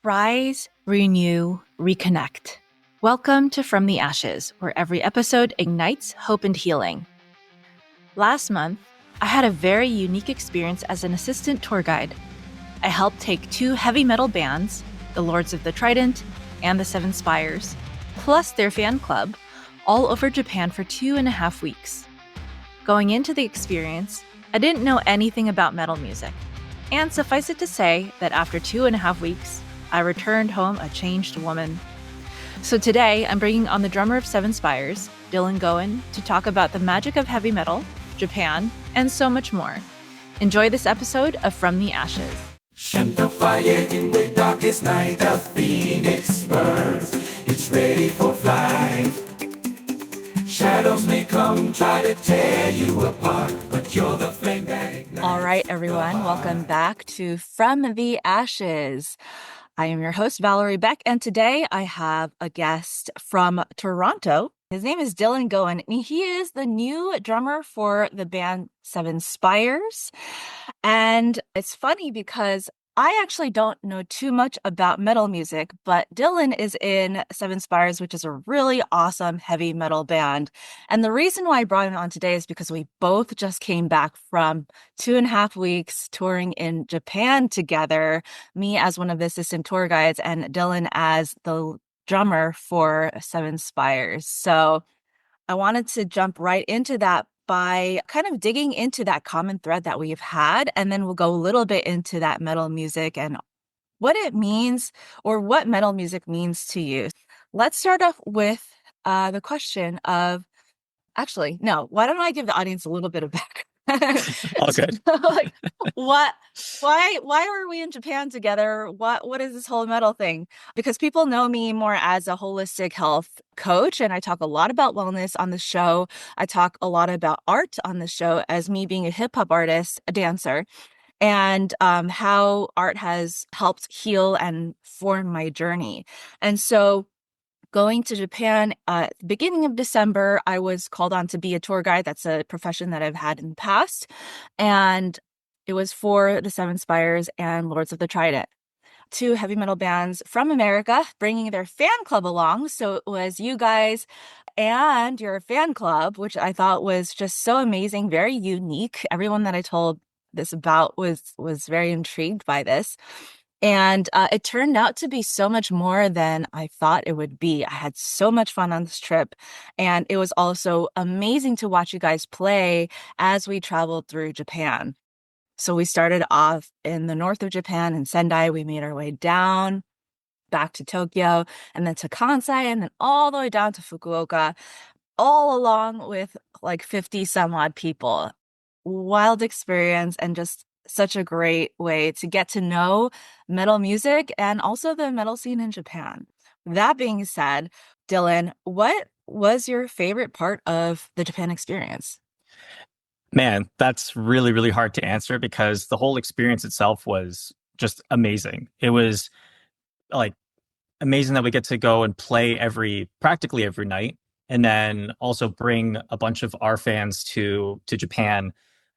Rise, renew, reconnect. Welcome to From the Ashes, where every episode ignites hope and healing. Last month, I had a very unique experience as an assistant tour guide. I helped take two heavy metal bands, the Lords of the Trident and the Seven Spires, plus their fan club, all over Japan for 2.5 weeks. Going into the experience, I didn't know anything about metal music. And suffice it to say that after 2.5 weeks, I returned home a changed woman. So today, I'm bringing on the drummer of Seven Spires, Dylan Gowan, to talk about the magic of heavy metal, Japan, and so much more. Enjoy this episode of From the Ashes. Shine the fire in the darkest night, the phoenix burns. It's ready for flight. Shadows may come, try to tear you apart, but you're the flame that ignites. All right, everyone, welcome back to From the Ashes. I am your host, Valerie Beck, and today I have a guest from Toronto. His name is Dylan Gowan, and he is the new drummer for the band Seven Spires. And it's funny because I actually don't know too much about metal music, but Dylan is in Seven Spires, which is a really awesome heavy metal band. And the reason why I brought him on today is because we both just came back from 2.5 weeks touring in Japan together, me as one of the assistant tour guides and Dylan as the drummer for Seven Spires. So I wanted to jump right into that by kind of digging into that common thread that we've had, and then we'll go a little bit into that metal music and what it means or what metal music means to you. Let's start off with the question of, actually, no, why don't I give the audience a little bit of background? All good. Like, why were we in Japan together? What is this whole metal thing? Because people know me more as a holistic health coach, and I talk a lot about wellness on the show. I talk a lot about art on the show as me being a hip hop artist, a dancer, and how art has helped heal and form my journey. And so going to Japan at the beginning of December, I was called on to be a tour guide. That's a profession that I've had in the past. And it was for the Seven Spires and Lords of the Trident, two heavy metal bands from America, bringing their fan club along. So it was you guys and your fan club, which I thought was just so amazing, very unique. Everyone that I told this about was very intrigued by this. And it turned out to be so much more than I thought it would be. I had so much fun on this trip. And it was also amazing to watch you guys play as we traveled through Japan. So we started off in the north of Japan in Sendai. We made our way down back to Tokyo and then to Kansai and then all the way down to Fukuoka, all along with like 50 some odd people. Wild experience and just such a great way to get to know metal music and also the metal scene in Japan. That being said, Dylan, what was your favorite part of the Japan experience? Man, that's really, really hard to answer because the whole experience itself was just amazing. It was like amazing that we get to go and play practically every night, and then also bring a bunch of our fans to Japan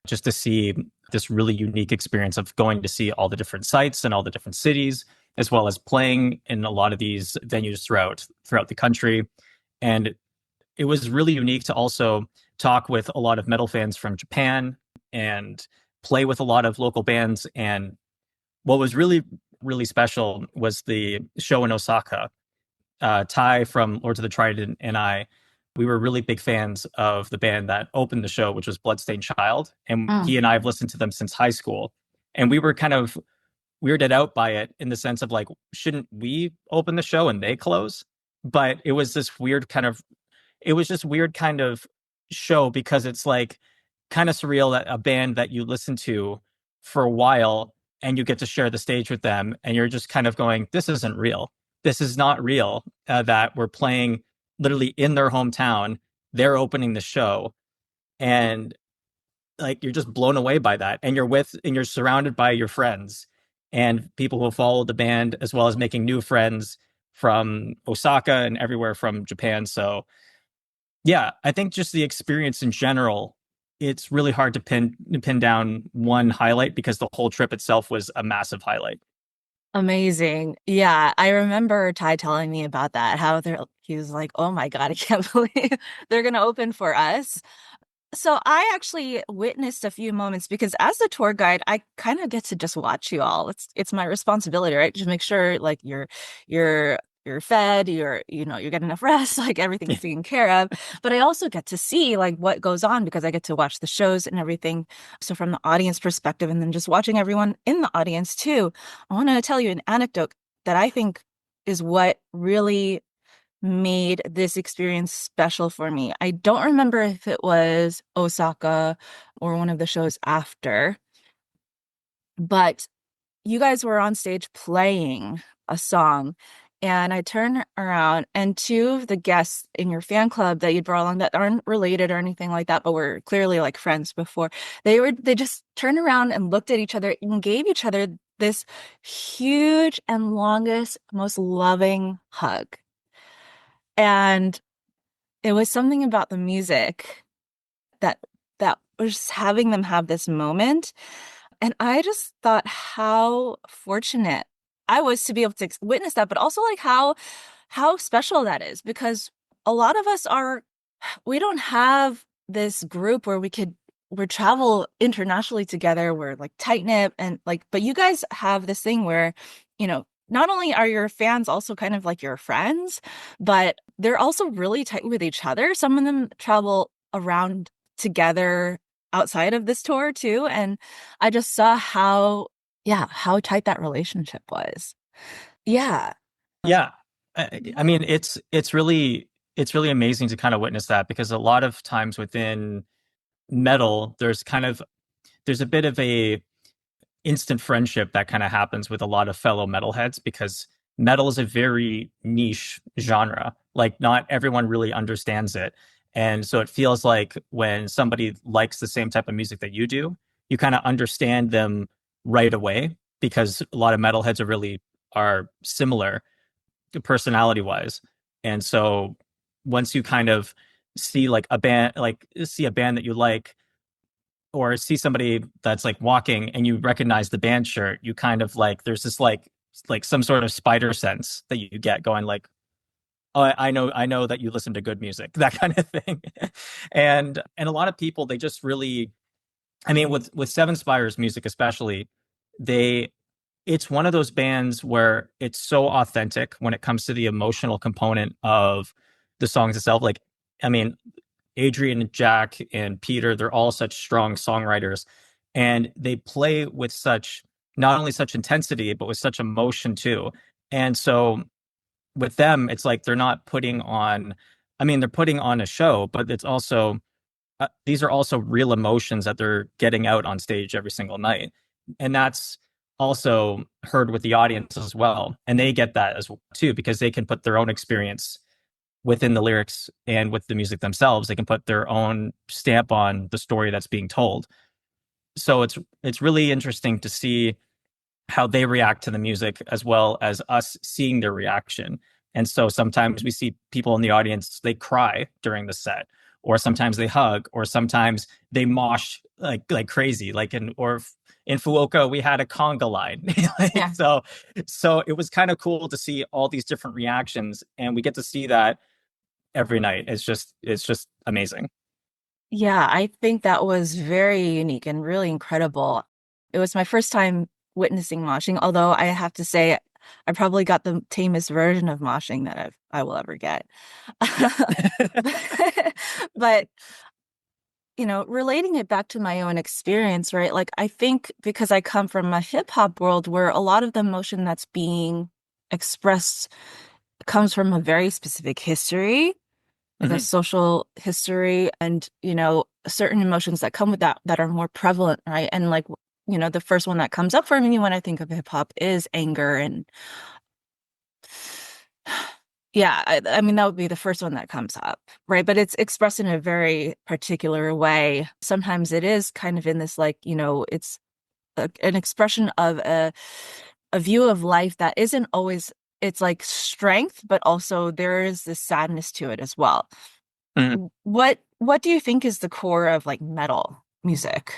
just to see this really unique experience of going to see all the different sites and all the different cities, as well as playing in a lot of these venues throughout the country. And it was really unique to also talk with a lot of metal fans from Japan and play with a lot of local bands. And what was really, really special was the show in Osaka. Ty from Lords of the Trident and we were really big fans of the band that opened the show, which was Bloodstained Child. And he and I have listened to them since high school. And we were kind of weirded out by it in the sense of like, shouldn't we open the show and they close? But it was this weird kind of show because it's like kind of surreal that a band that you listen to for a while and you get to share the stage with them. And you're just kind of going, this isn't real. This is not real, that we're playing literally in their hometown. They're opening the show. And like, you're just blown away by that. And you're surrounded by your friends and people who follow the band, as well as making new friends from Osaka and everywhere from Japan. So yeah, I think just the experience in general, it's really hard to pin down one highlight because the whole trip itself was a massive highlight. Amazing. Yeah, I remember Ty telling me about that, how he was like, "Oh my God, I can't believe they're gonna open for us." So I actually witnessed a few moments because as the tour guide, I kind of get to just watch you all. It's my responsibility, right? Just make sure like you're you're fed, you get enough rest, like everything's taken care of. But I also get to see like what goes on because I get to watch the shows and everything. So from the audience perspective, and then just watching everyone in the audience too, I want to tell you an anecdote that I think is what really made this experience special for me. I don't remember if it was Osaka or one of the shows after, but you guys were on stage playing a song. And I turned around, and two of the guests in your fan club that you brought along that aren't related or anything like that, but were clearly like friends before, they just turned around and looked at each other and gave each other this huge and longest, most loving hug. And it was something about the music that was just having them have this moment. And I just thought how fortunate I was to be able to witness that, but also like how special that is because a lot of us are we don't have this group where we travel internationally together. We're like tight knit and like, but you guys have this thing where, not only are your fans also kind of like your friends, but they're also really tight with each other. Some of them travel around together outside of this tour too. And I just saw how tight that relationship was. Yeah. Yeah. I mean, it's really amazing to kind of witness that because a lot of times within metal, there's a bit of a instant friendship that kind of happens with a lot of fellow metalheads because metal is a very niche genre. Like not everyone really understands it. And so it feels like when somebody likes the same type of music that you do, you kind of understand them right away because a lot of metalheads are similar personality wise. And so once you kind of see a band that you like or see somebody that's like walking and you recognize the band shirt, you kind of like there's this like some sort of spider sense that you get going like, oh, I know that you listen to good music, that kind of thing. And a lot of people they just really I mean with Seven Spires music especially, they it's one of those bands where it's so authentic when it comes to the emotional component of the songs itself. Like, I mean, Adrian, Jack, and Peter, they're all such strong songwriters. And they play with such, not only such intensity, but with such emotion too. And so with them, it's like they're not putting on, I mean, they're putting on a show, but it's also, these are also real emotions that they're getting out on stage every single night. And that's also heard with the audience as well. And they get that as well too, because they can put their own experience within the lyrics and with the music themselves. They can put their own stamp on the story that's being told. So it's really interesting to see how they react to the music as well as us seeing their reaction. And so sometimes we see people in the audience, they cry during the set, or sometimes they hug, or sometimes they mosh like crazy. Like in Fuoka, we had a conga line. Like, Yeah. so it was kind of cool to see all these different reactions, and we get to see that every night. It's just amazing. Yeah, I think that was very unique and really incredible. It was my first time witnessing moshing, although I have to say I probably got the tamest version of moshing that I will ever get. But, relating it back to my own experience, right? Like I think because I come from a hip hop world where a lot of the emotion that's being expressed comes from a very specific history, like a Mhm. social history and, certain emotions that come with that are more prevalent, right? And like, the first one that comes up for me when I think of hip hop is anger and yeah, I mean that would be the first one that comes up, right? But it's expressed in a very particular way. Sometimes it is kind of in this like, it's an expression of a view of life that isn't always it's like strength, but also there is this sadness to it as well. Mhm. What do you think is the core of like metal music?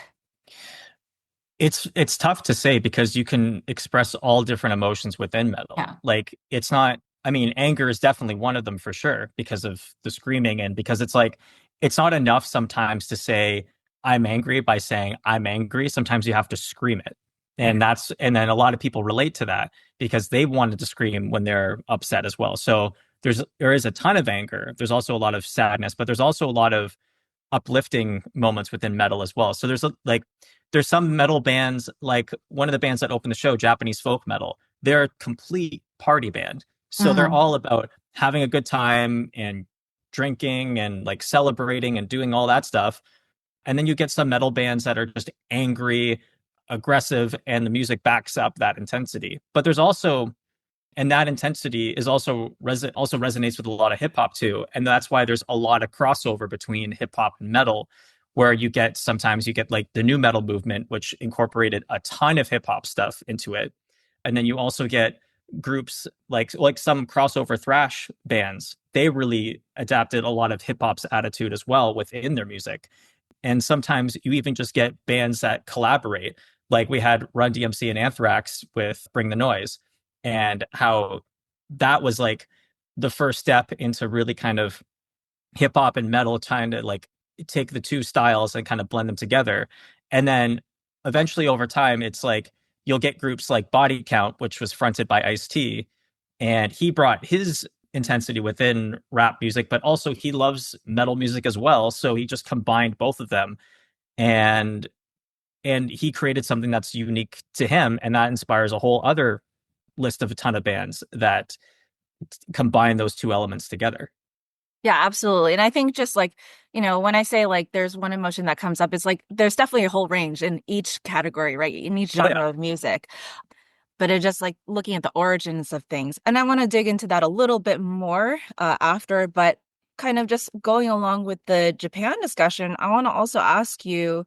It's tough to say because you can express all different emotions within metal. Yeah. Like it's not, I mean, anger is definitely one of them for sure because of the screaming and because it's like it's not enough sometimes to say I'm angry by saying I'm angry. Sometimes you have to scream it. And then a lot of people relate to that because they wanted to scream when they're upset as well. So there is a ton of anger. There's also a lot of sadness, but there's also a lot of uplifting moments within metal as well. So there's some metal bands like one of the bands that opened the show, Japanese folk metal. They're a complete party band. So they're Mhm. all about having a good time and drinking and like celebrating and doing all that stuff. And then you get some metal bands that are just angry, aggressive, and the music backs up that intensity. But there's also and that intensity is also resonates with a lot of hip hop too, and that's why there's a lot of crossover between hip hop and metal, where sometimes you get like the new metal movement, which incorporated a ton of hip hop stuff into it, and then you also get groups like some crossover thrash bands. They really adapted a lot of hip hop's attitude as well within their music, and sometimes you even just get bands that collaborate. Like we had Run DMC and Anthrax with Bring the Noise, and how that was like the first step into really kind of hip hop and metal trying to like take the two styles and kind of blend them together. And then eventually over time, it's like you'll get groups like Body Count, which was fronted by Ice-T, and he brought his intensity within rap music, but also he loves metal music as well. So he just combined both of them and he created something that's unique to him, and that inspires a whole other list of a ton of bands that combine those two elements together. Yeah, absolutely. And I think just like, when I say like there's one emotion that comes up, it's like there's definitely a whole range in each category, right? In each Oh yeah. genre of music. But it's just like looking at the origins of things. And I want to dig into that a little bit more after, but kind of just going along with the Japan discussion, I want to also ask you,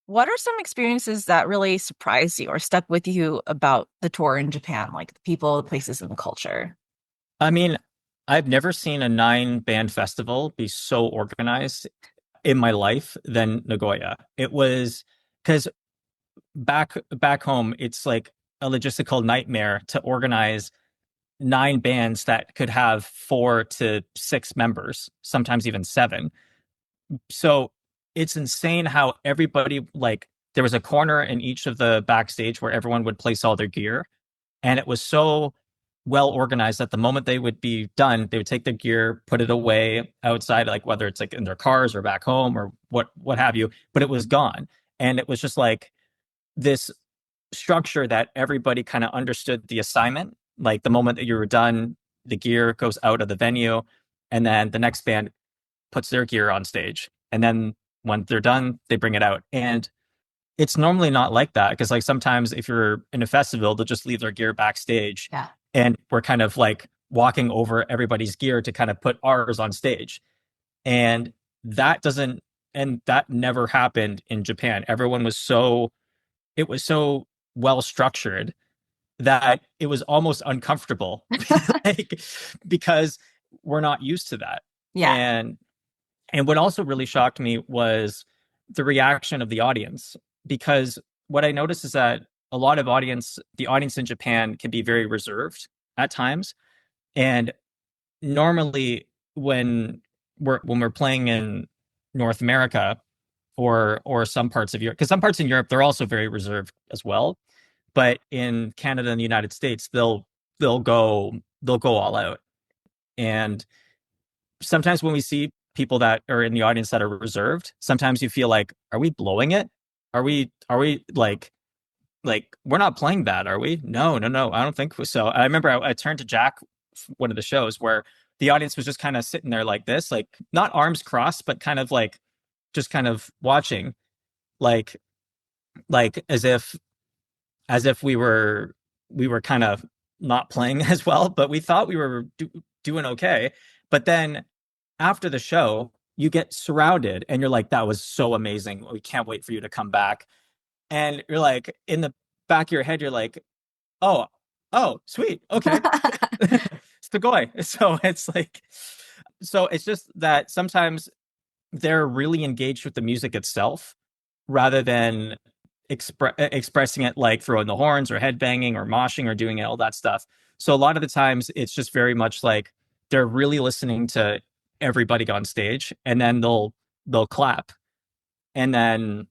what are some experiences that really surprised you or stuck with you about the tour in Japan, like the people, the places, and the culture? I mean, I've never seen a 9 band festival be so organized in my life than Nagoya. It was because back home, it's like a logistical nightmare to organize 9 bands that could have 4 to 6 members, sometimes even 7. So it's insane how everybody like there was a corner in each of the backstage where everyone would place all their gear, and it was so well organized that the moment they would be done, they would take their gear, put it away outside, like whether it's like in their cars or back home or what have you, but it was gone. And it was just like this structure that everybody kind of understood the assignment. Like the moment that you were done, the gear goes out of the venue, and then the next band puts their gear on stage. And then when they're done, they bring it out. And it's normally not like that because like sometimes if you're in a festival, they'll just leave their gear backstage, Yeah. and we're kind of like walking over everybody's gear to kind of put ours on stage. And that doesn't and that never happened in Japan. Everyone was so it was so well structured that it was almost uncomfortable like because we're not used to that. Yeah. And what also really shocked me was the reaction of the audience, because what I noticed is that the audience in Japan can be very reserved at times. And normally when we're playing in North America or some parts of Europe, because some parts in Europe they're also very reserved as well. But in Canada and the United States, they'll go they'll go all out. And sometimes when we see people that are in the audience that are reserved, sometimes you feel like, are we blowing it? Are we like we're not playing bad, are we? No, no, no, I don't think so. I remember I turned to Jack one of the shows where the audience was just kind of sitting there like this, like not arms crossed, but kind of like just kind of watching, like as if we were kind of not playing as well, but we thought we were doing okay. But then after the show, you get surrounded and you're like, that was so amazing. We can't wait for you to come back. And you're like, in the back of your head, you're like, oh, oh, sweet. Okay. Sugoi. So it's just that sometimes they're really engaged with the music itself rather than expressing it like throwing the horns or headbanging or moshing or doing all that stuff. So a lot of the times it's just very much like they're really listening to everybody on stage, and then they'll clap, and then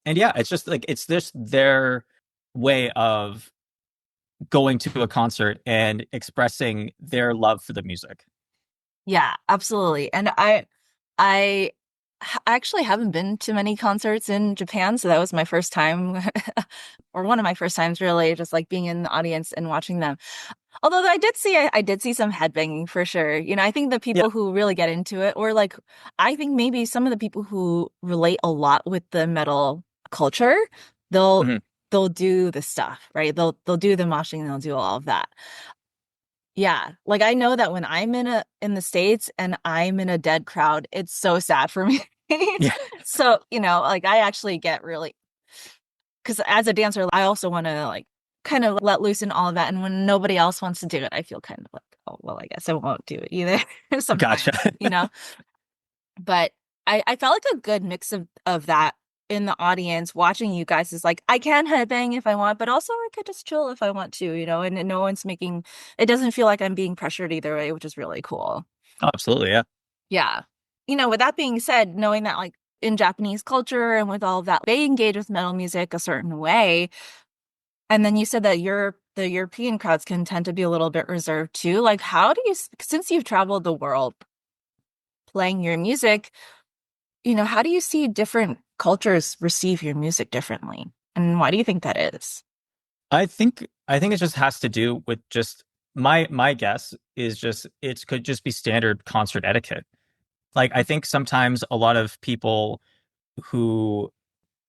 and yeah, it's just like it's just their way of going to a concert and expressing their love for the music. Yeah, absolutely. And I actually haven't been to many concerts in Japan, so that was my first time, or one of my first times really, just like being in the audience and watching them. Although I did see some headbanging for sure. I think the Yeah. people who really get into it, or like I think maybe some of the people who relate a lot with the metal culture, they'll Mhm. they'll do the stuff, right? They'll do the moshing, they'll do all of that. Yeah, like I know that when I'm in the States and I'm in a dead crowd, it's so sad for me. Yeah. So, like I actually get really, because as a dancer, I also want to like kind of let loose in all of that. And when nobody else wants to do it, I feel kind of like, oh, well, I guess I won't do it either Gotcha. sometimes. But I felt like a good mix of that in the audience watching you guys is like, I can headbang if I want, but also I could just chill if I want to, and no one's making, it doesn't feel like I'm being pressured either way, which is really cool. Oh, absolutely, yeah. Yeah. With that being said, knowing that like in Japanese culture and with all of that, they engage with metal music a certain way. And then you said that the European crowds can tend to be a little bit reserved too. Like, how do you, since you've traveled the world playing your music, how do you see different cultures receive your music differently? And why do you think that is? I think it just has to do with just my guess is just it could just be standard concert etiquette. Like I think sometimes a lot of people who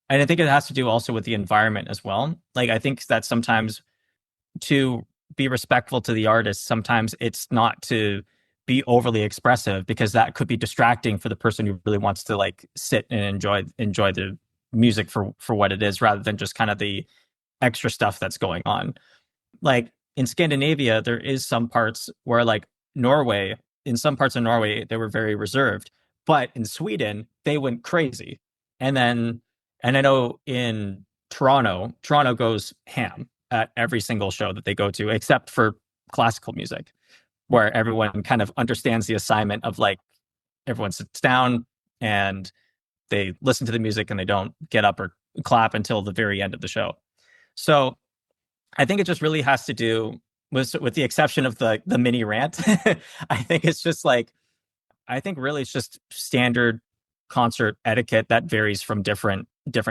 and I think it has to do also with the environment as well. Like I think that sometimes to be respectful to the artist, sometimes it's not to be overly expressive because that could be distracting for the person who really wants to like sit and enjoy the music for what it is rather than just kind of the extra stuff that's going on. Like in Scandinavia, there is some parts where like Norway, in some parts of Norway, they were very reserved, but in Sweden, they went crazy. And then, and I know in Toronto goes ham at every single show that they go to, except for classical music, where everyone kind of understands the assignment of like everyone sits down and they listen to the music and they don't get up or clap until the very end of the show. So I think it just really has to do with the exception of the mini rant. I think it's just like I think really it's just standard concert etiquette that varies from different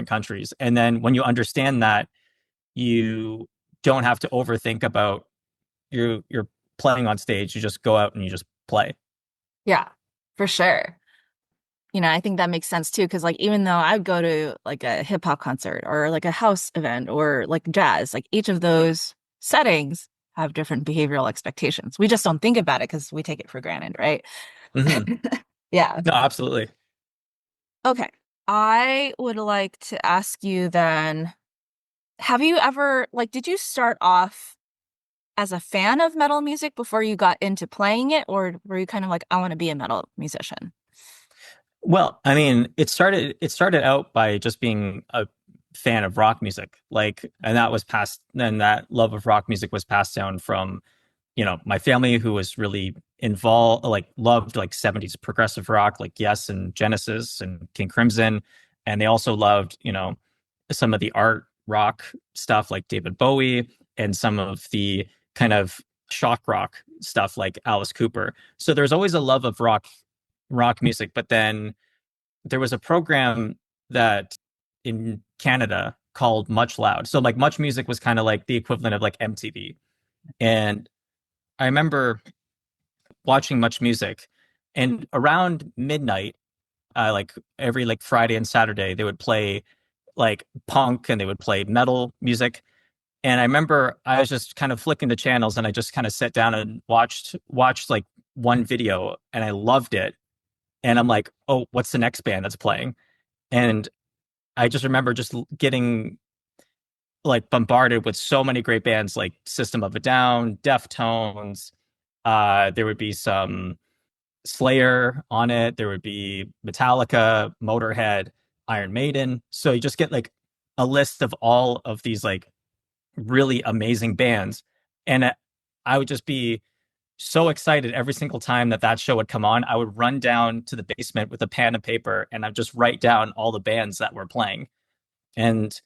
countries. And then when you understand that, you don't have to overthink about you're playing on stage. You just go out and you just play. Yeah, for sure. I think that makes sense too, because like even though I would go to like a hip hop concert or like a house event or like jazz, like each of those settings have different behavioral expectations. We just don't think about it because we take it for granted, right? Hmm. Yeah. No, absolutely. Okay. I would like to ask you then, have you ever like did you start off as a fan of metal music before you got into playing it, or were you kind of like, I want to be a metal musician? Well, I mean, it started out by just being a fan of rock music, like, and that was passed. Then that love of rock music was passed down from, my family who was really involved, like loved like 70s progressive rock, like Yes and Genesis and King Crimson, and they also loved, some of the art rock stuff like David Bowie and some of the kind of shock rock stuff like Alice Cooper. So there's always a love of rock music, but then there was a program that in Canada called Much Loud. So like Much Music was kind of like the equivalent of like MTV. And I remember watching Much Music and around midnight, like every like Friday and Saturday, they would play like punk and they would play metal music. And I remember I was just kind of flicking the channels and I just kind of sat down and watched like one video and I loved it. And I'm like, oh, what's the next band that's playing? And I just remember just getting like bombarded with so many great bands like System of a Down, Deftones. There would be some Slayer on it. There would be Metallica, Motorhead, Iron Maiden. So you just get like a list of all of these like really amazing bands, and I would just be so excited every single time that that show would come on. I would run down to the basement with a pen and paper, and I'd just write down all the bands that were playing. And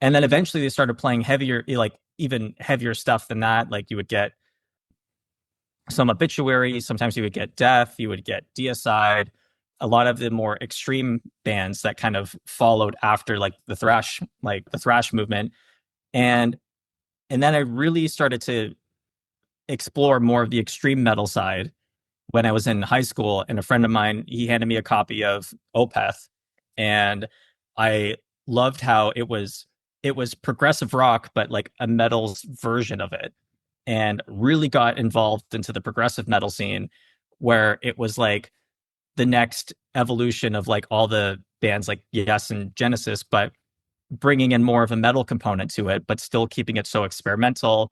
and then eventually they started playing heavier, like even heavier stuff than that. Like you would get some obituary, sometimes you would get death, you would get deicide, a lot of the more extreme bands that kind of followed after like the thrash movement. And and then I really started to explore more of the extreme metal side when I was in high school, and a friend of mine, he handed me a copy of Opeth, and I loved how it was progressive rock, but like a metal's version of it, and really got involved into the progressive metal scene, where it was like the next evolution of like all the bands like Yes and Genesis, but bringing in more of a metal component to it, but still keeping it so experimental.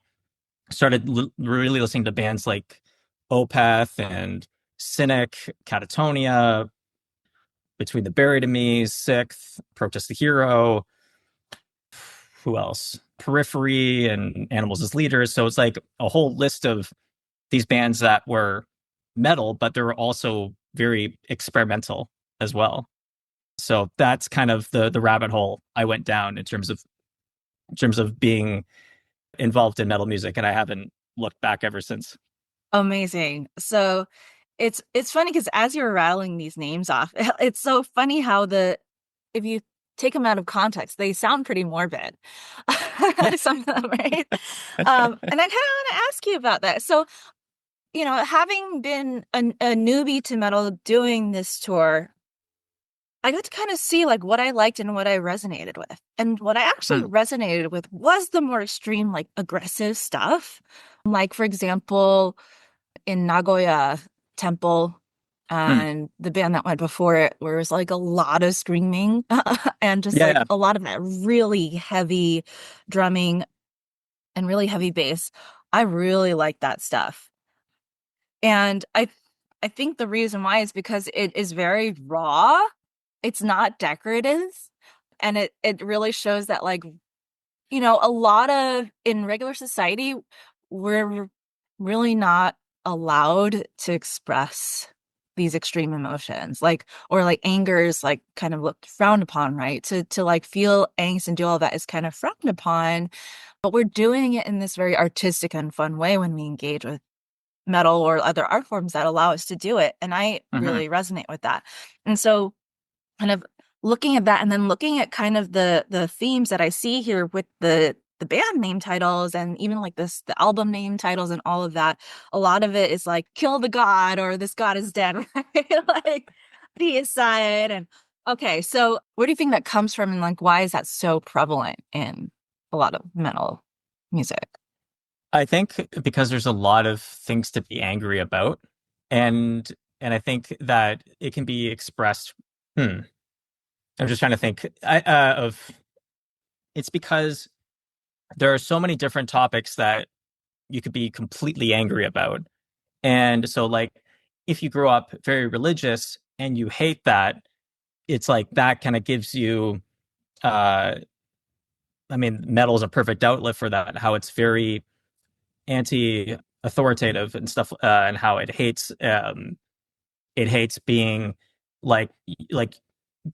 Started really listening to bands like Opeth and Cynic, Catatonia, Between the Buried and Me, Sixth, Protest the Hero. Who else? Periphery and Animals as Leaders. So it's like a whole list of these bands that were metal, but they were also very experimental as well. So that's kind of the rabbit hole I went down in terms of being involved in metal music, and I haven't looked back ever since. Amazing. So it's funny because as you're rattling these names off, it's so funny how if you take them out of context, they sound pretty morbid. Some of them, right? And I kind of want to ask you about that. So, having been a newbie to metal doing this tour, I got to kind of see like what I liked and what I resonated with. And what I actually Hmm. resonated with was the more extreme, like aggressive stuff. Like, for example, in Nagoya Temple Hmm. and the band that went before it, where it was like a lot of screaming and just Yeah, like yeah. a lot of that really heavy drumming and really heavy bass. I really like that stuff. And I think the reason why is because it is very raw. It's not decorative. And it really shows that like, a lot of in regular society, we're really not allowed to express these extreme emotions. Like, or like anger is like kind of looked frowned upon, right? To like feel angst and do all that is kind of frowned upon. But we're doing it in this very artistic and fun way when we engage with metal or other art forms that allow us to do it. And I Hmm. really resonate with that. And so kind of looking at that and then looking at kind of the themes that I see here with the band name titles and even like the album name titles and all of that, a lot of it is like kill the god or this god is dead, right? Like deicide. And okay, so where do you think that comes from and like why is that so prevalent in a lot of metal music? I think because there's a lot of things to be angry about, and I think that it can be expressed. Hmm. I'm just trying to think of. It's because there are so many different topics that you could be completely angry about, and so like if you grow up very religious and you hate that, it's like that kind of gives you. Uh, I mean, metal is a perfect outlet for that. How it's very anti-authoritative and stuff, and how it hates being like like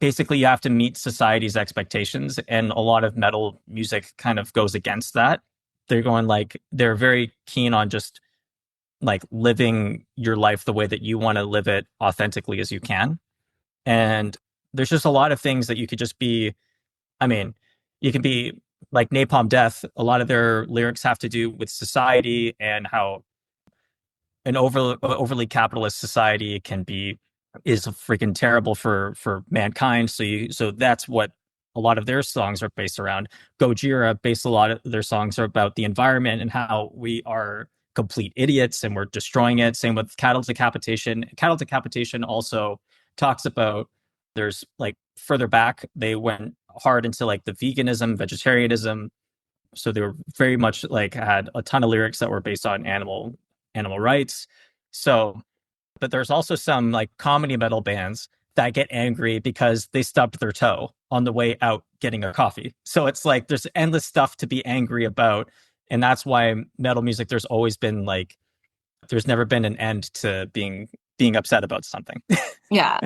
basically you have to meet society's expectations, and a lot of metal music kind of goes against that. They're very keen on just like living your life the way that you want to live it authentically as you can. And there's just a lot of things that you could just be, I mean, you can be like Napalm Death. A lot of their lyrics have to do with society and how an overly capitalist society is freaking terrible for mankind. So that's what a lot of their songs are based around. Gojira based a lot of their songs are about the environment and how we are complete idiots and we're destroying it. Same with Cattle Decapitation. Cattle Decapitation also talks about there's like further back they went hard into like the veganism, vegetarianism. So they were very much like had a ton of lyrics that were based on animal rights. So, but there's also some like comedy metal bands that get angry because they stubbed their toe on the way out getting a coffee. So it's like there's endless stuff to be angry about. And that's why metal music, there's always been like, there's never been an end to being upset about something. Yeah.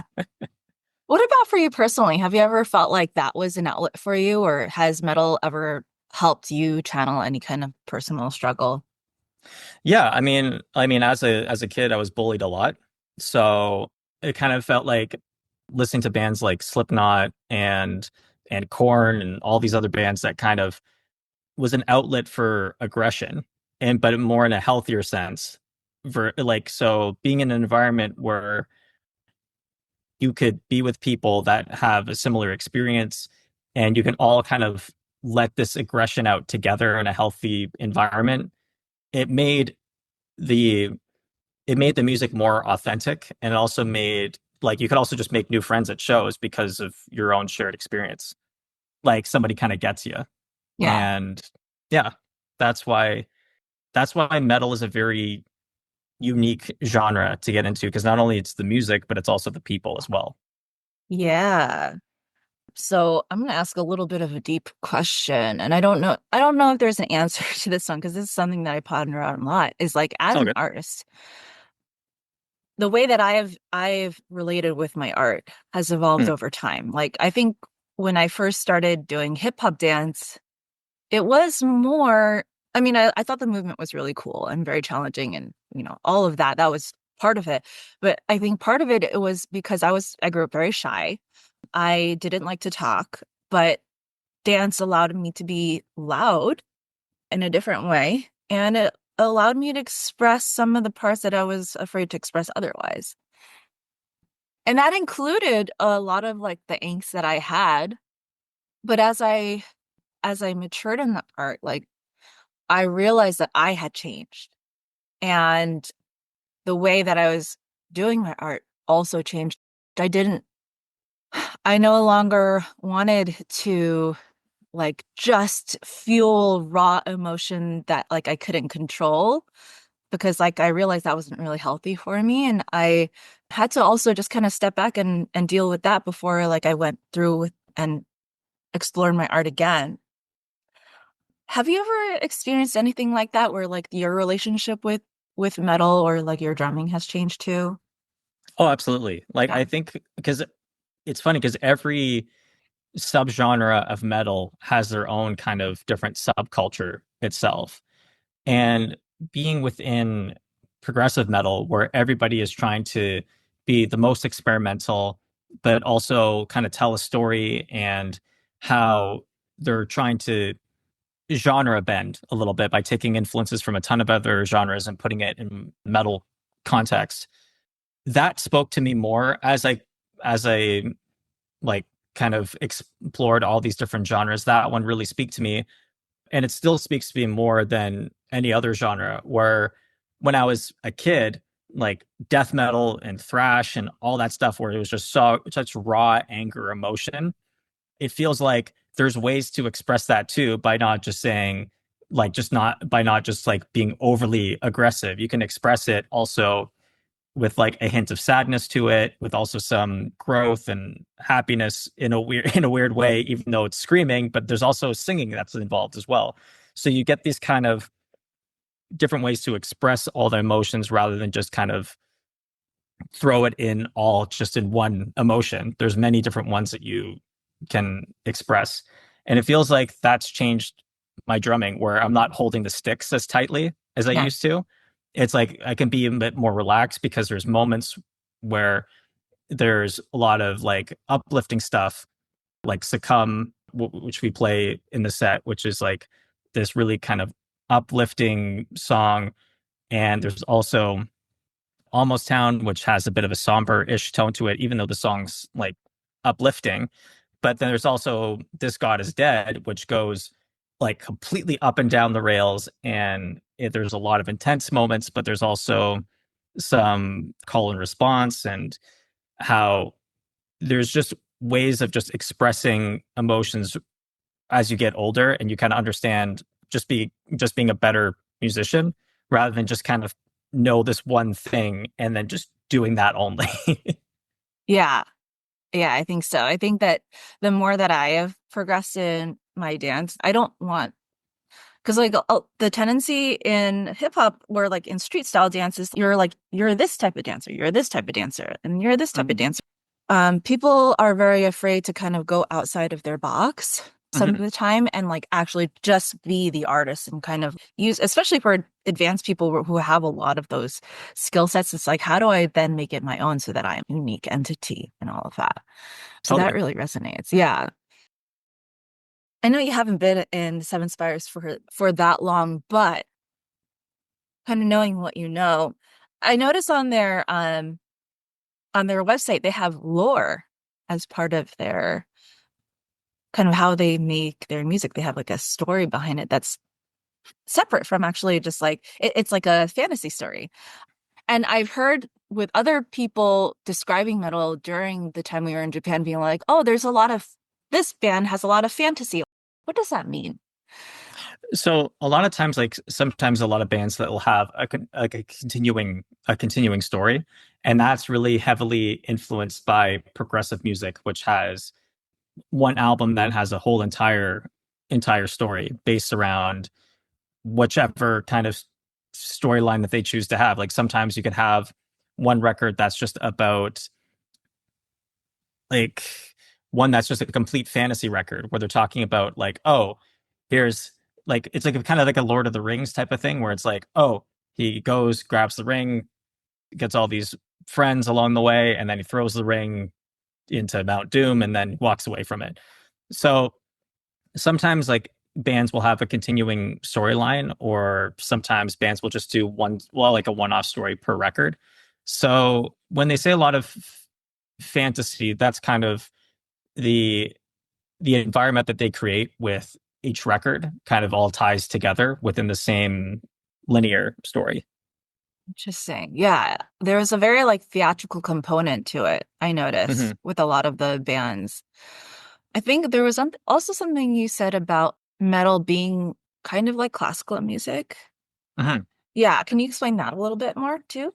What about for you personally? Have you ever felt like that was an outlet for you, or has metal ever helped you channel any kind of personal struggle? Yeah, I mean, as a kid, I was bullied a lot, so it kind of felt like listening to bands like Slipknot and Korn and all these other bands that kind of was an outlet for aggression, and but more in a healthier sense. For like, so being in an environment where you could be with people that have a similar experience, and you can all kind of let this aggression out together in a healthy environment. It made the it made the music more authentic, and it also made like you could also just make new friends at shows because of your own shared experience. Like somebody kind of gets you. Yeah. And yeah, that's why metal is a very unique genre to get into, because not only it's the music, but it's also the people as well. Yeah. So I'm going to ask a little bit of a deep question, and I don't know if there's an answer to this one because this is something that I ponder on a lot. Is like It's as all an good. artist, the way that I've related with my art has evolved Mm, over time. Like I think when I first started doing hip hop dance, it was more, I mean, I thought the movement was really cool and very challenging and, all of that. That was part of it. But I think part of it, it was because I grew up very shy. I didn't like to talk, but dance allowed me to be loud in a different way. And it allowed me to express some of the parts that I was afraid to express otherwise. And that included a lot of like the angst that I had. But as I matured in the art, like I realized that I had changed. And the way that I was doing my art also changed. I didn't, I no longer wanted to like just fuel raw emotion that like I couldn't control because like I realized that wasn't really healthy for me. And I had to also just kind of step back and deal with that before like I went through and explored my art again. Have you ever experienced anything like that where like your relationship with metal or like your drumming has changed too? oh, absolutely. Like Yeah. I think because it's funny because every subgenre of metal has their own kind of different subculture itself. And being within progressive metal, where everybody is trying to be the most experimental, but also kind of tell a story, and how they're trying to genre bend a little bit by taking influences from a ton of other genres and putting it in metal context. That spoke to me more as I like kind of explored all these different genres. That one really speak to me, and it still speaks to me more than any other genre. Where when I was a kid, like death metal and thrash and all that stuff, where it was just so such raw anger emotion, it feels like there's ways to express that too, by not just saying like just not by not just like being overly aggressive. You can express it also with like a hint of sadness to it, with also some growth and happiness in a weird way, even though it's screaming, but there's also singing that's involved as well. So you get these kind of different ways to express all the emotions rather than just kind of throw it in all just in one emotion. There's many different ones that you can express. And it feels like that's changed my drumming, where I'm not holding the sticks as tightly as I Yeah. used to. It's like I can be a bit more relaxed because there's moments where there's a lot of like uplifting stuff, like Succumb, which we play in the set, which is like this really kind of uplifting song. And there's also Almost Town, which has a bit of a somber-ish tone to it, even though the song's like uplifting. But then there's also This God Is Dead, which goes like completely up and down the rails. And there's a lot of intense moments, but there's also some call and response, and how there's just ways of just expressing emotions as you get older, and you kind of understand just being a better musician rather than just kind of know this one thing and then just doing that only. Yeah. Yeah, I think so. I think that the more that I have progressed in my dance, I don't want because like the tendency in hip hop, where like in street style dances, you're like you're this type of dancer, you're this type of dancer, and you're this type of Mhm. dancer. People are very afraid to kind of go outside of their box some of Mhm. the time and like actually just be the artist and kind of use, especially for advanced people who have a lot of those skill sets. It's like, how do I then make it my own so that I'm a unique entity and all of that? So that Totally. really resonates. Yeah. I know you haven't been in Seven Spires for that long, but kind of knowing what you know, I noticed on their website they have lore as part of their kind of how they make their music. They have like a story behind it that's separate from actually just like it's like a fantasy story. And I've heard with other people describing metal during the time we were in Japan being like, oh, there's a lot of this band has a lot of fantasy. What does that mean? So a lot of times, like sometimes a lot of bands that will have like a continuing story, and that's really heavily influenced by progressive music, which has one album that has a whole entire story based around whichever kind of storyline that they choose to have. Like sometimes you can have one record that's just about like one that's just a complete fantasy record where they're talking about like, oh, here's like it's like a kind of like a Lord of the Rings type of thing where it's like, oh, he goes, grabs the ring, gets all these friends along the way, and then he throws the ring into Mount Doom and then walks away from it. So sometimes like bands will have a continuing storyline, or sometimes bands will just do one, well, like a one-off story per record. So when they say a lot of fantasy, that's kind of the the environment that they create with each record kind of all ties together within the same linear story. Interesting. Yeah, there was a very like theatrical component to it, I noticed Hmm. with a lot of the bands. I think there was also something you said about metal being kind of like classical music. Hmm. Yeah, can you explain that a little bit more too?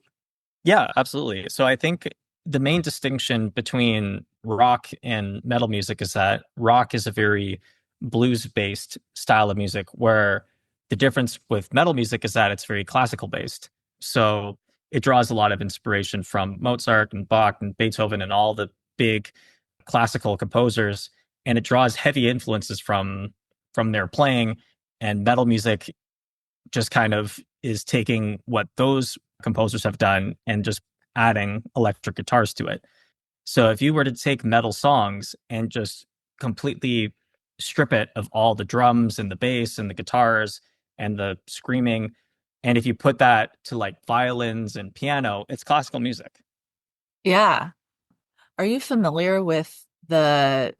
Yeah, absolutely. So I think the main distinction between rock and metal music is that rock is a very blues based style of music, where the difference with metal music is that it's very classical based. So it draws a lot of inspiration from Mozart and Bach and Beethoven and all the big classical composers, and it draws heavy influences from their playing. And metal music just kind of is taking what those composers have done and just adding electric guitars to it. So if you were to take metal songs and just completely strip it of all the drums and the bass and the guitars and the screaming, and if you put that to like violins and piano, it's classical music. Yeah. Are you familiar with the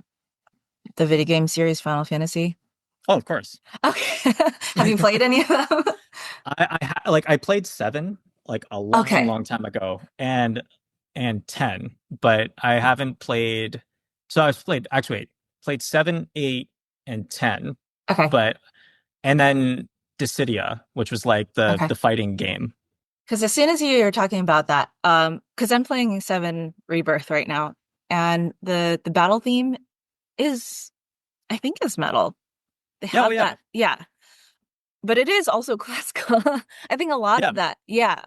video game series Final Fantasy? Oh, of course. Okay. Have you played any of them? Like I played seven like a long, Okay. long time ago, and 10, but I haven't played. So I've played actually wait, played 7, 8, and 10, Okay. but and then Dissidia, which was like Okay. the fighting game. Because as soon as you were talking about that, because I'm playing Seven Rebirth right now, and the battle theme is, I think, is metal. They Yeah, oh have yeah, that, yeah, but it is also classical. I think a lot yeah. of that, yeah,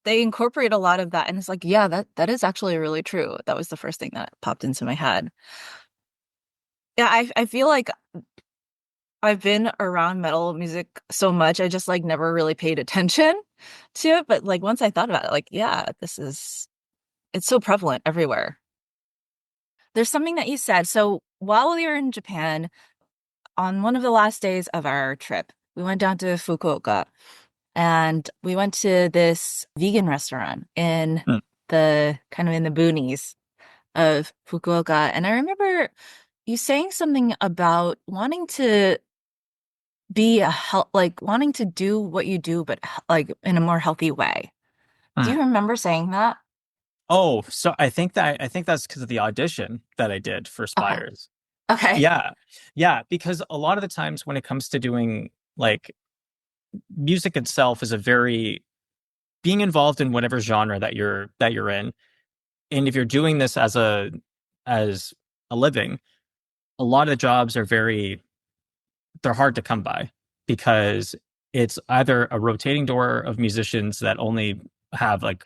they incorporate a lot of that, and it's like, yeah, that is actually really true. That was the first thing that popped into my head. Yeah, I feel like I've been around metal music so much, I just like never really paid attention to it. But like once I thought about it, like, yeah, it's so prevalent everywhere. There's something that you said. So while we were in Japan, on one of the last days of our trip, we went down to Fukuoka and we went to this vegan restaurant in Mm. the kind of in the boonies of Fukuoka. And I remember you saying something about wanting to be a health, like wanting to do what you do, but like in a more healthy way. Do Mm. you remember saying that? Oh, so I think that's because of the audition that I did for Okay. Spires. Okay. Yeah, yeah, because a lot of the times when it comes to doing like music itself is a very being involved in whatever genre that you're in, and if you're doing this as as a living, a lot of the jobs are very they're hard to come by because it's either a rotating door of musicians that only have like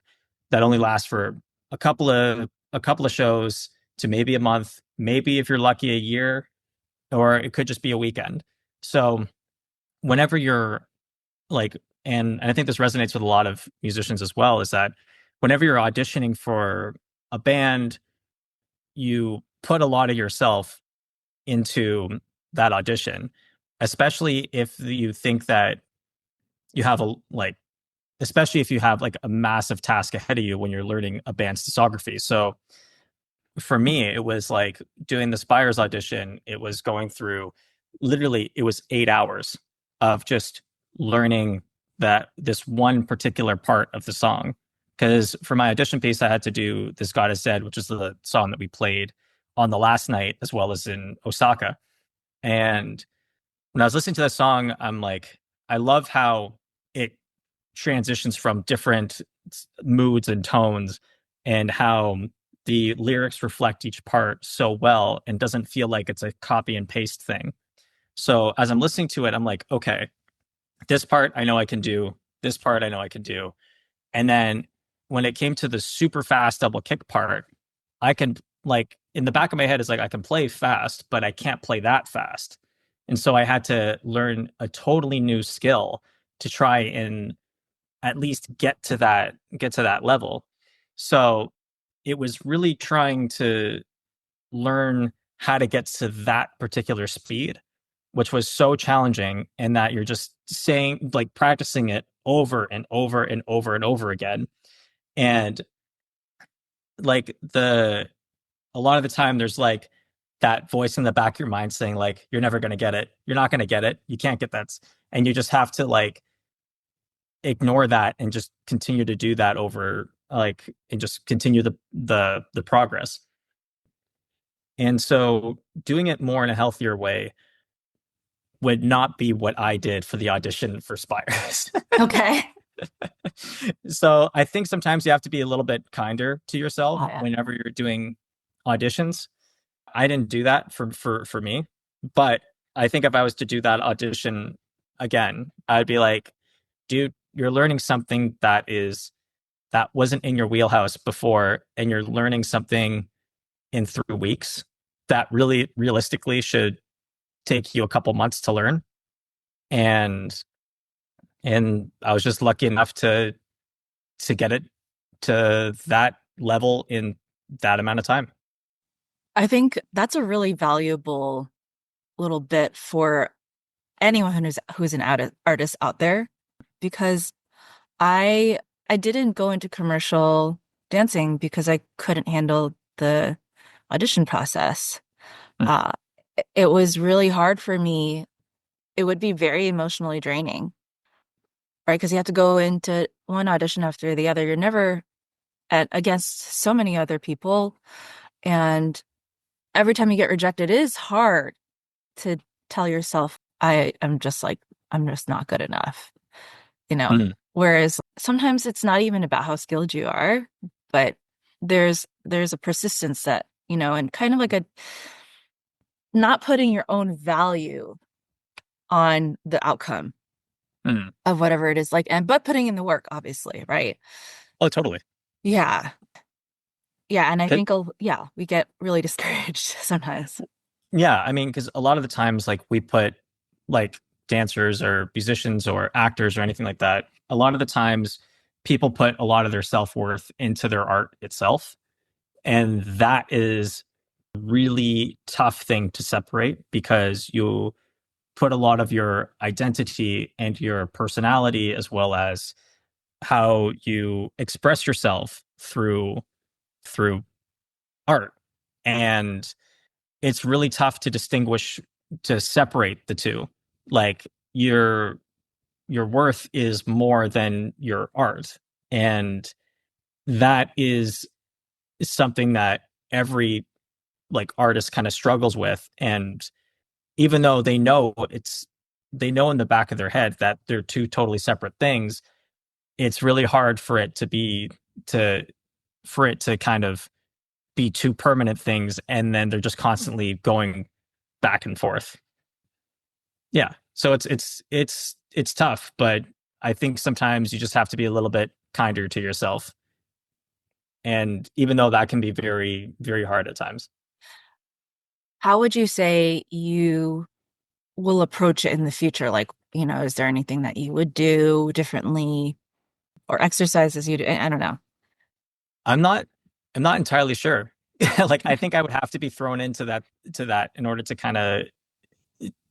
that only last for a couple of shows to maybe a month, maybe if you're lucky a year, or it could just be a weekend. So whenever you're like and I think this resonates with a lot of musicians as well, is that whenever you're auditioning for a band, you put a lot of yourself into that audition, especially if you think that you have a like, especially if you have like a massive task ahead of you when you're learning a band's discography. So for me, it was like doing the Spires audition. It was going through literally, it was 8 hours of just learning that this one particular part of the song. Because for my audition piece, I had to do This God Is Dead, which is the song that we played on the last night, as well as in Osaka. And when I was listening to that song, I'm like, I love how it transitions from different moods and tones and how the lyrics reflect each part so well and doesn't feel like it's a copy and paste thing. So as I'm listening to it, I'm like, okay, this part I know I can do, this part I know I can do. And then when it came to the super fast double kick part, I can like in the back of my head is like I can play fast, but I can't play that fast. And so I had to learn a totally new skill to try and at least get to that level. So it was really trying to learn how to get to that particular speed, which was so challenging, and that you're just saying like practicing it over and over and over and over again. And like the a lot of the time there's like that voice in the back of your mind saying like you're never going to get it, you're not going to get it, you can't get that, and you just have to like ignore that and just continue to do that over like and just continue the progress. And so doing it more in a healthier way would not be what I did for the audition for Spires. Okay. So I think sometimes you have to be a little bit kinder to yourself Oh, yeah. whenever you're doing auditions. I didn't do that for me, but I think if I was to do that audition again, I'd be like, dude, you're learning something that wasn't in your wheelhouse before, and you're learning something in 3 weeks that really realistically should take you a couple months to learn. And I was just lucky enough to get it to that level in that amount of time. I think that's a really valuable little bit for anyone who's an artist out there, because I I didn't go into commercial dancing because I couldn't handle the audition process. Mm. Uh, it was really hard for me. It would be very emotionally draining, right? Because you have to go into one audition after the other. You're never against so many other people, and every time you get rejected, it is hard to tell yourself, I'm just not good enough, you know? Mm. Whereas sometimes it's not even about how skilled you are, but there's a persistence that, and kind of like a not putting your own value on the outcome Mm. of whatever it is like, but putting in the work, obviously, right? Oh, totally. Yeah. Yeah. And I Good. think, yeah, we get really discouraged sometimes. Yeah, I mean, because a lot of the times, like we put like dancers or musicians or actors or anything like that, a lot of the times people put a lot of their self-worth into their art itself. And that is a really tough thing to separate because you put a lot of your identity and your personality as well as how you express yourself through art. And it's really tough to distinguish to separate the two. Like your worth is more than your art. And that is something that every like artist kind of struggles with. And even though they know in the back of their head that they're two totally separate things, it's really hard for it to be to for it to kind of be two permanent things, and then they're just constantly going back and forth. Yeah. So it's tough, but I think sometimes you just have to be a little bit kinder to yourself. And even though that can be very, very hard at times. How would you say you will approach it in the future? Like, is there anything that you would do differently or exercises you do? I don't know. I'm not I'm not entirely sure. Like I think I would have to be thrown into that in order to kind of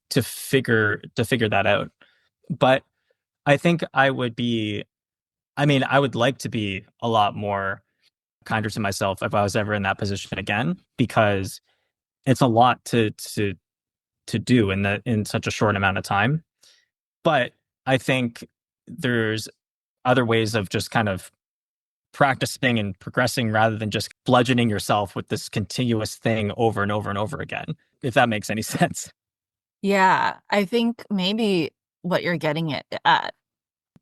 to figure that out. But I think I mean, I would like to be a lot more kinder to myself if I was ever in that position again, because it's a lot to do in such a short amount of time. But I think there's other ways of just kind of practicing and progressing rather than just bludgeoning yourself with this continuous thing over and over and over again, if that makes any sense. Yeah, I think maybe what you're getting at,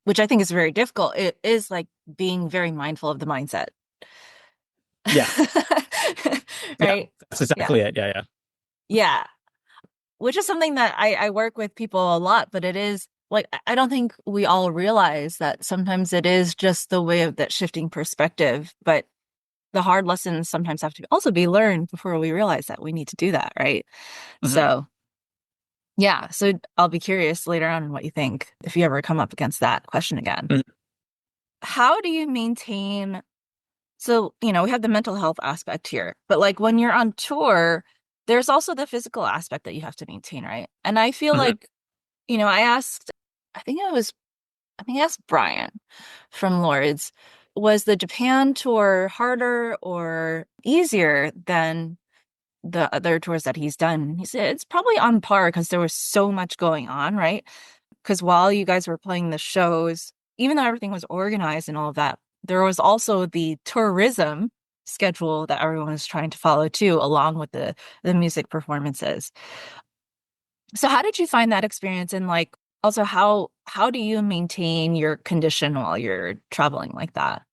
which I think is very difficult, it is like being very mindful of the mindset. Yeah. Yeah. Right? That's Yeah. exactly it. Yeah. Yeah. Yeah. Which is something that I work with people a lot, but it is like I don't think we all realize that sometimes it is just the way of that shifting perspective, but the hard lessons sometimes have to also be learned before we realize that we need to do that, right? Hmm. So, yeah, so I'll be curious later on what you think if you ever come up against that question again. Hmm. How do you maintain So, we have the mental health aspect here, but like when you're on tour, there's also the physical aspect that you have to maintain, right? And I feel Hmm. like, I asked, I think it was, I think I asked Brian from Lords, was the Japan tour harder or easier than the other tours that he's done? He said it's probably on par because there was so much going on, right? Because while you guys were playing the shows, even though everything was organized and all of that, there was also the tourism schedule that everyone was trying to follow too, along with the music performances. So how did you find that experience? And like also how do you maintain your condition while you're traveling like that?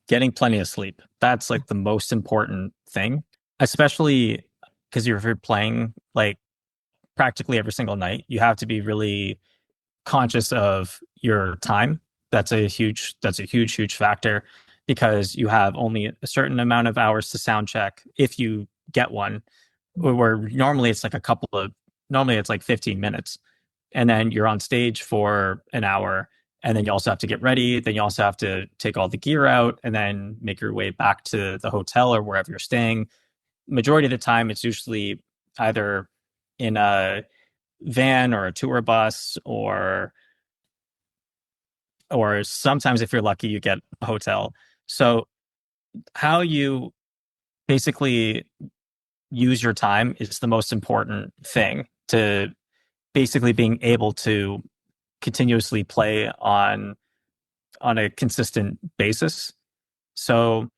Getting plenty of sleep. That's like the most important thing, especially because you're playing like practically every single night. You have to be really conscious of your time. That's a huge huge factor because you have only a certain amount of hours to sound check if you get one, where normally it's like normally it's like 15 minutes, and then you're on stage for an hour, and then you also have to get ready, then you also have to take all the gear out and then make your way back to the hotel or wherever you're staying. Majority of the time it's usually either in a van or a tour bus, or sometimes if you're lucky you get a hotel. So how you basically use your time is the most important thing to basically being able to continuously play on a consistent basis. So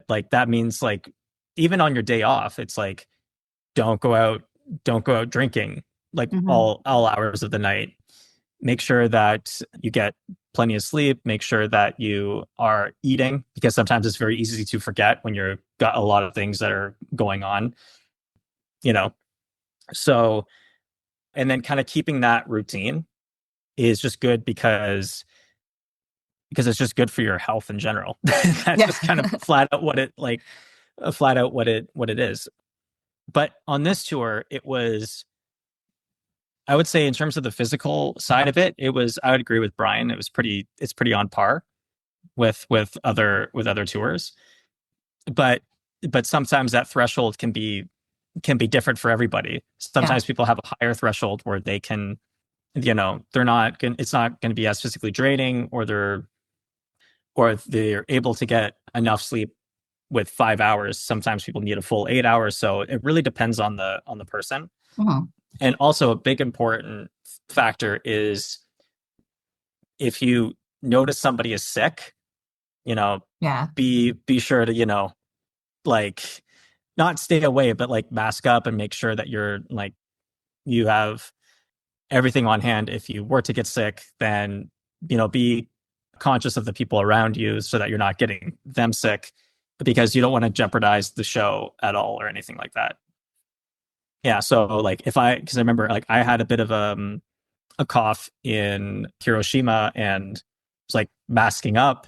like that means like even on your day off, it's like don't go out don't go out drinking like Hmm. all hours of the night. Make sure that you get plenty of sleep, make sure that you are eating, because sometimes it's very easy to forget when you're got a lot of things that are going on, you know. So and then kind of keeping that routine is just good because it's just good for your health in general. That's Yeah. just kind of flat out what it is. But on this tour, it was, I would say in terms of the physical side of it, it was, I would agree with Brian. It's pretty on par with other tours. But sometimes that threshold can be different for everybody. Yeah. Sometimes people have a higher threshold where they can, it's not going to be as physically draining, or they're able to get enough sleep with 5 hours. Sometimes people need a full 8 hours. So it really depends on the person. Mhm. And also a big important factor is if you notice somebody is sick, you know, Yeah. be sure to, like not stay away, but like mask up and make sure that you're like you have everything on hand. If you were to get sick, then be conscious of the people around you so that you're not getting them sick. because you don't want to jeopardize the show at all or anything like that. Yeah, so like if I, because I remember like I had a bit of a cough in Hiroshima and it's like masking up,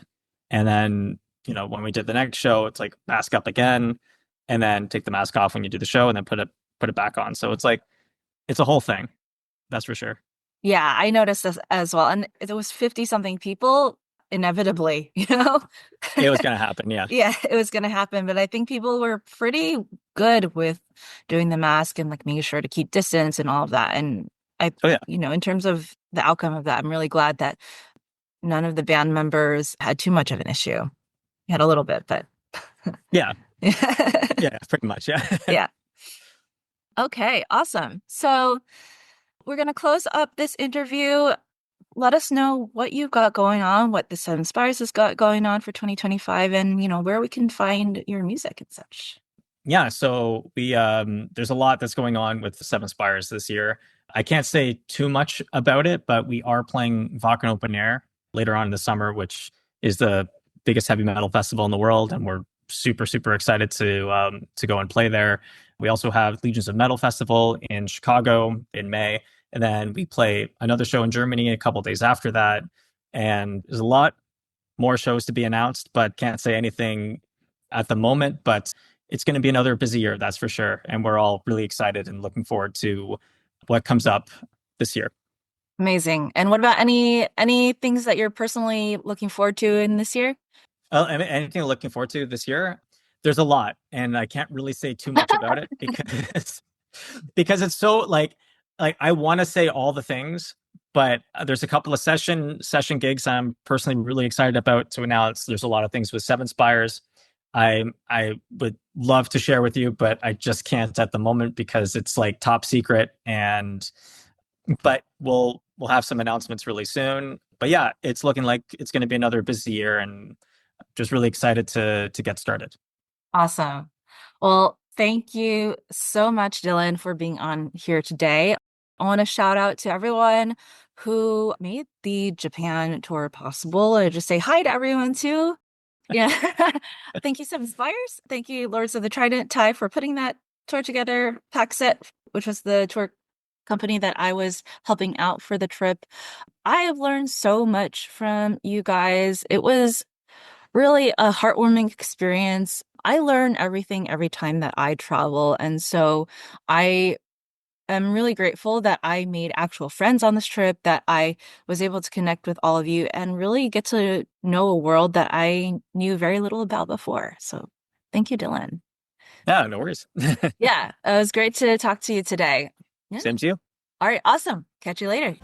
and then when we did the next show, it's like mask up again, and then take the mask off when you do the show, and then put it back on. So it's like it's a whole thing, that's for sure. Yeah, I noticed this as well. And it was 50 something people, inevitably, you know? It was gonna happen, yeah. Yeah, it was going to happen. But I think people were pretty good with doing the mask and like making sure to keep distance and all of that. And I, Oh yeah, in terms of the outcome of that, I'm really glad that none of the band members had too much of an issue. We had a little bit, but yeah, yeah. yeah, pretty much, yeah. Yeah. Okay, awesome. So we're going to close up this interview. Let us know what you've got going on, what the Seven Spires has got going on for 2025, and where we can find your music and such. Yeah, so we there's a lot that's going on with the Seven Spires this year. I can't say too much about it, but we are playing Wacken Open Air later on in the summer, which is the biggest heavy metal festival in the world, and we're super super excited to go and play there. We also have Legions of Metal Festival in Chicago in May, and then we play another show in Germany a couple days after that. And there's a lot more shows to be announced, but can't say anything at the moment. But it's going to be another busy year, that's for sure. And we're all really excited and looking forward to what comes up this year. Amazing. And what about any things that you're personally looking forward to in this year? Anything I'm looking forward to this year? There's a lot, and I can't really say too much about it because because it's so like I want to say all the things, but there's a couple of session gigs I'm personally really excited about to announce. There's a lot of things with Seven Spires. I would love to share with you, but I just can't at the moment because it's like top secret. And but we'll have some announcements really soon. But yeah, it's looking like it's going to be another busy year, and just really excited to get started. Awesome. Well, thank you so much, Dylan, for being on here today. I want to shout out to everyone who made the Japan tour possible. I just say hi to everyone too. Yeah. Thank you, Seven Spires. Thank you, Lords of the Trident, Ty, for putting that tour together. Packset, which was the tour company that I was helping out for the trip. I have learned so much from you guys. It was really a heartwarming experience. I learn everything every time that I travel. And so I am really grateful that I made actual friends on this trip, that I was able to connect with all of you and really get to know a world that I knew very little about before. So thank you, Dylan. Yeah, no worries. Yeah, it was great to talk to you today. Yeah. Same to you. All right, awesome. Catch you later.